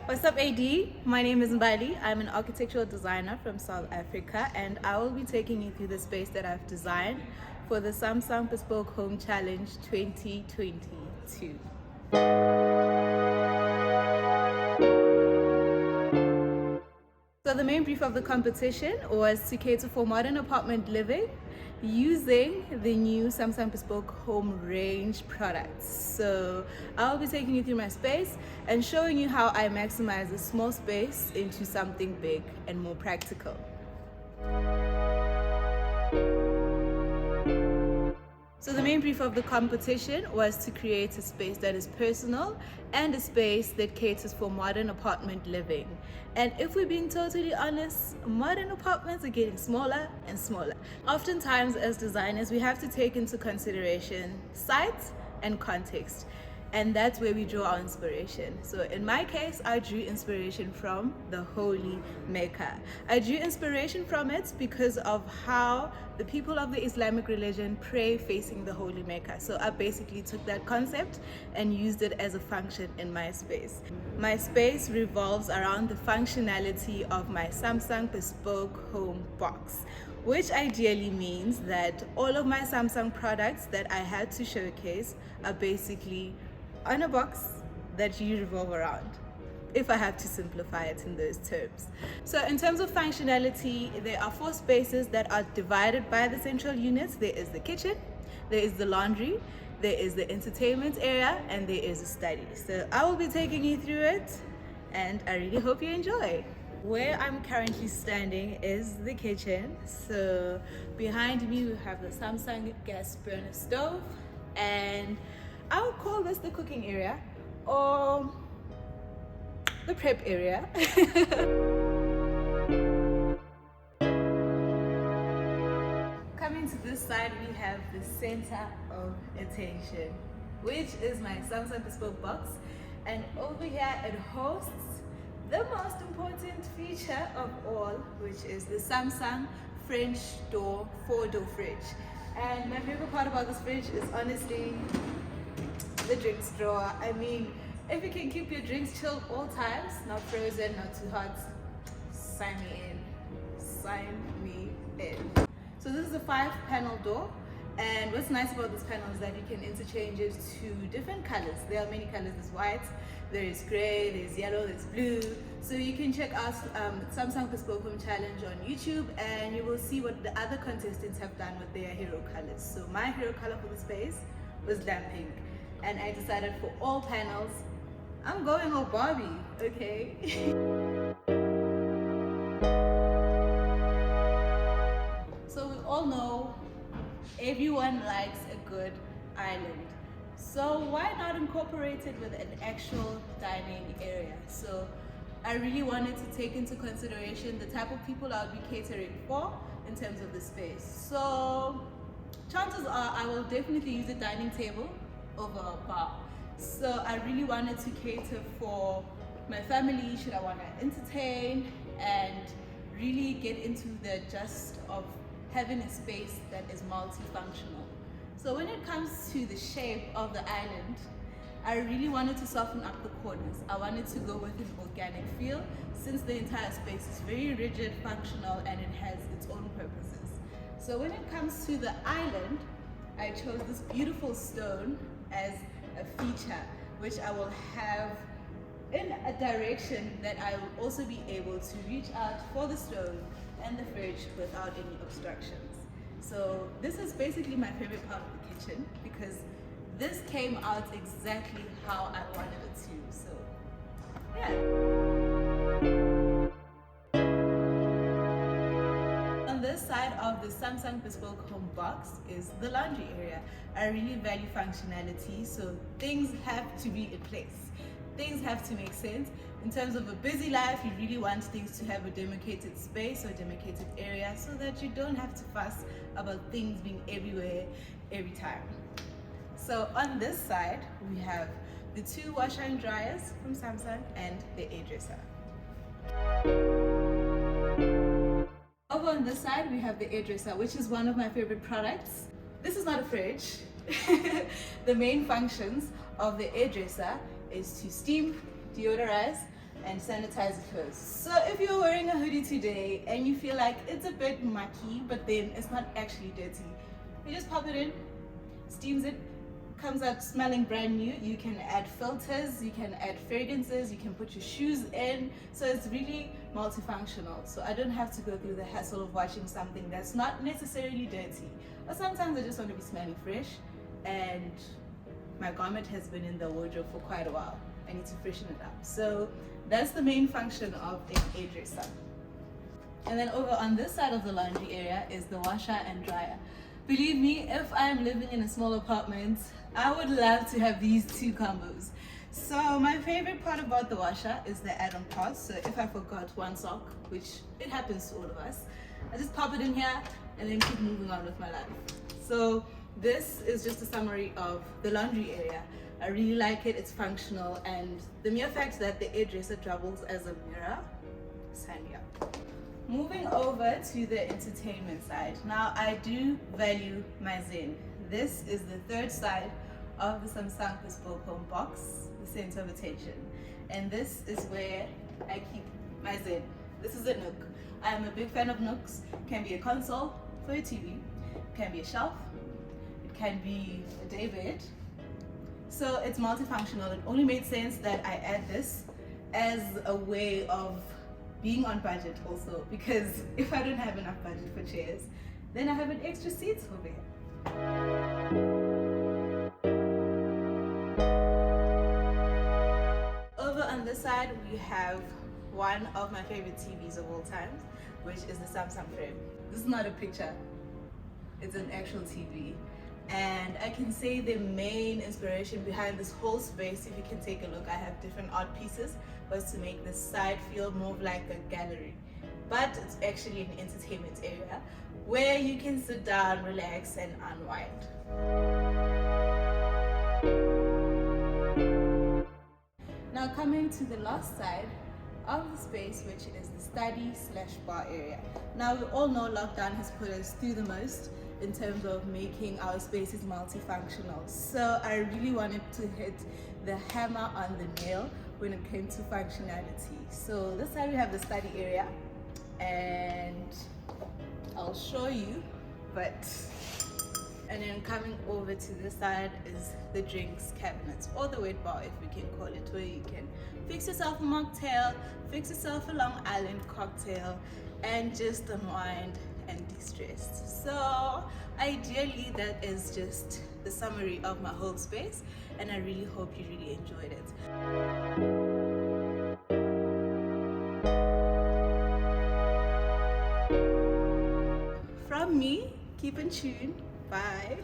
What's up, AD? My name is Mbali. I'm an architectural designer from South Africa, and I will be taking you through the space that I've designed for the Samsung Bespoke Home Challenge 2022. So the main brief of the competition was to cater for modern apartment living using the new Samsung Bespoke Home range products. So I'll be taking you through my space and showing you how I maximize a small space into something big and more practical. So the main brief of the competition was to create a space that is personal and a space that caters for modern apartment living. And if we're being totally honest, modern apartments are getting smaller and smaller. Oftentimes as designers, we have to take into consideration size and context. And that's where we draw our inspiration. So in my case, I drew inspiration from the Holy Mecca. I drew inspiration from it because of how the people of the Islamic religion pray facing the Holy Mecca. So I basically took that concept and used it as a function in my space. My space revolves around the functionality of my Samsung Bespoke Home box, which ideally means that all of my Samsung products that I had to showcase are basically on a box that you revolve around, if I have to simplify it in those terms. So in terms of functionality, there are 4 spaces that are divided by the central units. There is the kitchen, there is the laundry, there is the entertainment area, and there is a study. So I will be taking you through it, and I really hope you enjoy. Where I'm currently standing is the kitchen. So behind me we have the Samsung gas burner stove, and I would call this the cooking area or the prep area. Coming to this side, we have the center of attention, which is my Samsung Bespoke box. And over here it hosts the most important feature of all, which is the Samsung French door 4-door fridge. And my favorite part about this fridge is honestly the drinks drawer. I mean, if you can keep your drinks chilled all times, not frozen, not too hot, sign me in. Sign me in. So this is a 5-panel door, and what's nice about this panel is that you can interchange it to different colors. There are many colors. There's white, there is gray, there's yellow, there's blue. So you can check out Samsung Bespoke Home Challenge on YouTube, and you will see what the other contestants have done with their hero colors. So my hero color for the space was lamp pink, and I decided for all panels, I'm going all Barbie, okay? So we all know everyone likes a good island. So why not incorporate it with an actual dining area? So I really wanted to take into consideration the type of people I'll be catering for in terms of the space. So chances are I will definitely use a dining table over a bar. So I really wanted to cater for my family should I want to entertain and really get into the gist of having a space that is multifunctional. So when it comes to the shape of the island, I really wanted to soften up the corners. I wanted to go with an organic feel since the entire space is very rigid, functional, and it has its own purposes. So when it comes to the island, I chose this beautiful stone as a feature, which I will have in a direction that I will also be able to reach out for the stove and the fridge without any obstructions. So this is basically my favorite part of the kitchen because this came out exactly how I wanted it to. So yeah. On this side of the Samsung Bespoke Home box is the laundry area. I really value functionality, so things have to be in place. Things have to make sense. In terms of a busy life, you really want things to have a demarcated space or demarcated area so that you don't have to fuss about things being everywhere every time. So on this side, we have the 2 washer and dryers from Samsung and the hairdresser. Over on this side, we have the hairdresser, which is one of my favorite products. This is not a fridge. The main functions of the hairdresser is to steam, deodorize, and sanitize your clothes. So if you're wearing a hoodie today and you feel like it's a bit mucky, but then it's not actually dirty, you just pop it in, steams it, comes out smelling brand new. You can add filters, you can add fragrances, you can put your shoes in. So it's really multifunctional. So I don't have to go through the hassle of washing something that's not necessarily dirty. But sometimes I just want to be smelling fresh, and my garment has been in the wardrobe for quite a while. I need to freshen it up. So that's the main function of an hairdresser. And then over on this side of the laundry area is the washer and dryer. Believe me, if I'm living in a small apartment, I would love to have these two combos. So my favorite part about the washer is the add-on part. So if I forgot one sock, which it happens to all of us, I just pop it in here and then keep moving on with my life. So this is just a summary of the laundry area. I really like it, it's functional, and the mere fact that the hairdresser doubles as a mirror, sign me up. Moving over to the entertainment side. Now I do value my Zen. This is the third side of the Samsung Bespoke home box, the center of attention. And this is where I keep my Zen. This is a nook. I am a big fan of nooks. It can be a console for your TV, it can be a shelf, it can be a day bed. So it's multifunctional. It only made sense that I add this as a way of being on budget also, because if I don't have enough budget for chairs, then I have an extra seat over here. Over on this side, we have one of my favorite TVs of all time, which is the Samsung Frame. This is not a picture, it's an actual TV. And I can say the main inspiration behind this whole space, if you can take a look, I have different art pieces, was to make this side feel more like a gallery. But it's actually an entertainment area where you can sit down, relax, and unwind. Now coming to the last side of the space, which is the study/bar area. Now we all know lockdown has put us through the most in terms of making our spaces multifunctional. So I really wanted to hit the hammer on the nail when it came to functionality. So this side we have the study area, and I'll show you, and then coming over to this side is the drinks cabinet, or the wet bar if we can call it, where you can fix yourself a mocktail, fix yourself a Long Island cocktail, and just unwind and de-stress. So ideally that is just the summary of my whole space, and I really hope you really enjoyed it. From me, keep in tune. Bye.